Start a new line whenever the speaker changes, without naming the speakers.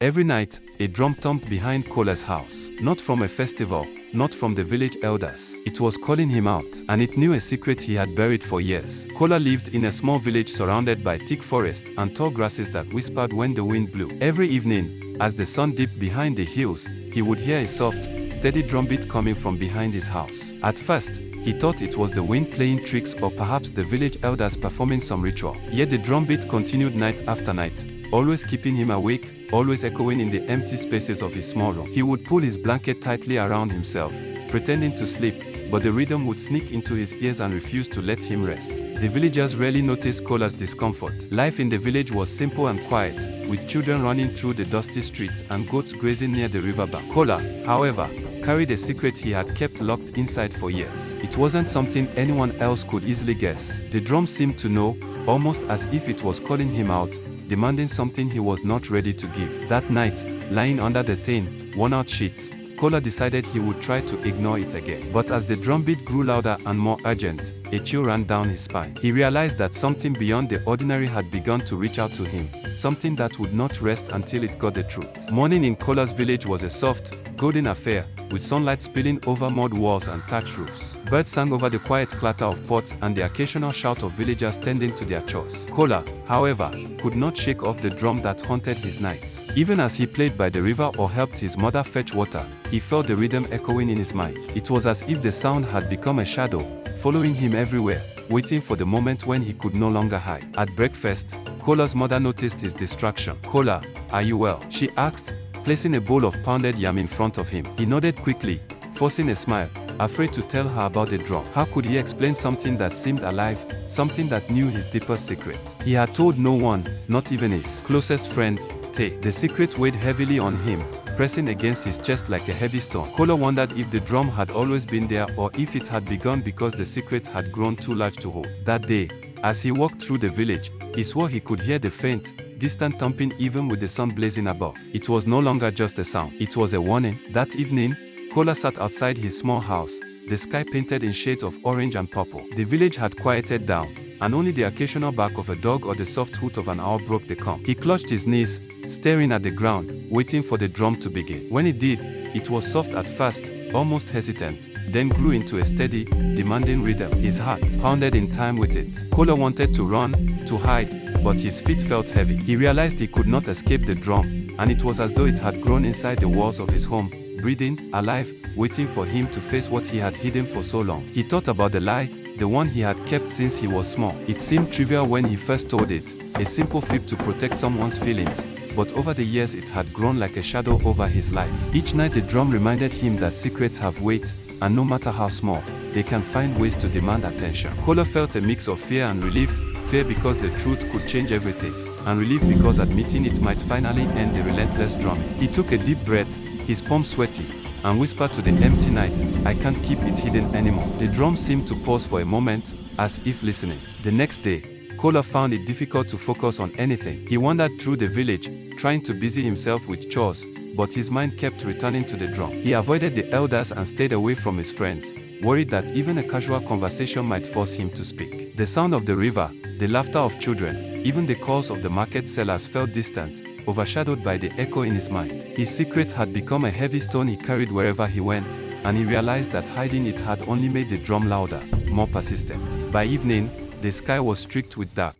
Every night, a drum thumped behind Kola's house. Not from a festival, not from the village elders. It was calling him out, and it knew a secret he had buried for years. Kola lived in a small village surrounded by thick forest and tall grasses that whispered when the wind blew. Every evening, as the sun dipped behind the hills, he would hear a soft, steady drumbeat coming from behind his house. At first, he thought it was the wind playing tricks or perhaps the village elders performing some ritual. Yet the drumbeat continued night after night, always keeping him awake, always echoing in the empty spaces of his small room. He would pull his blanket tightly around himself, pretending to sleep, but the rhythm would sneak into his ears and refuse to let him rest. The villagers rarely noticed Kola's discomfort. Life in the village was simple and quiet, with children running through the dusty streets and goats grazing near the riverbank. Kola, however, carried a secret he had kept locked inside for years. It wasn't something anyone else could easily guess. The drum seemed to know, almost as if it was calling him out, demanding something he was not ready to give. That night, lying under the thin, worn-out sheets, Kola decided he would try to ignore it again. But as the drumbeat grew louder and more urgent, a chill ran down his spine. He realized that something beyond the ordinary had begun to reach out to him, something that would not rest until it got the truth. Morning in Kola's village was a soft, golden affair, with sunlight spilling over mud walls and thatched roofs. Birds sang over the quiet clatter of pots and the occasional shout of villagers tending to their chores. Kola, however, could not shake off the drum that haunted his nights. Even as he played by the river or helped his mother fetch water, he felt the rhythm echoing in his mind. It was as if the sound had become a shadow, following him everywhere, waiting for the moment when he could no longer hide. At breakfast, Kola's mother noticed his distraction. "Kola, are you well?" she asked, placing a bowl of pounded yam in front of him. He nodded quickly, forcing a smile, afraid to tell her about the drum. How could he explain something that seemed alive, something that knew his deepest secret? He had told no one, not even his closest friend, Tay. The secret weighed heavily on him, pressing against his chest like a heavy stone. Kola wondered if the drum had always been there or if it had begun because the secret had grown too large to hold. That day, as he walked through the village, he swore he could hear the faint, distant thumping even with the sun blazing above. It was no longer just a sound, it was a warning. That evening, Kola sat outside his small house, the sky painted in shades of orange and purple. The village had quieted down, and only the occasional bark of a dog or the soft hoot of an owl broke the calm. He clutched his knees, staring at the ground, waiting for the drum to begin. When it did, it was soft at first, almost hesitant, then grew into a steady, demanding rhythm. His heart pounded in time with it. Kola wanted to run, to hide, but his feet felt heavy. He realized he could not escape the drum, and it was as though it had grown inside the walls of his home, breathing, alive, waiting for him to face what he had hidden for so long. He thought about the lie, the one he had kept since he was small. It seemed trivial when he first told it, a simple fib to protect someone's feelings, but over the years it had grown like a shadow over his life. Each night the drum reminded him that secrets have weight, and no matter how small, they can find ways to demand attention. Kola felt a mix of fear and relief, fear because the truth could change everything, and relief because admitting it might finally end the relentless drumming. He took a deep breath, his palms sweaty, and whispered to the empty night, "I can't keep it hidden anymore." The drum seemed to pause for a moment, as if listening. The next day, Kola found it difficult to focus on anything. He wandered through the village, trying to busy himself with chores, but his mind kept returning to the drum. He avoided the elders and stayed away from his friends, worried that even a casual conversation might force him to speak. The sound of the river, the laughter of children, even the calls of the market sellers felt distant, overshadowed by the echo in his mind. His secret had become a heavy stone he carried wherever he went, and he realized that hiding it had only made the drum louder, more persistent. By evening, the sky was streaked with dark,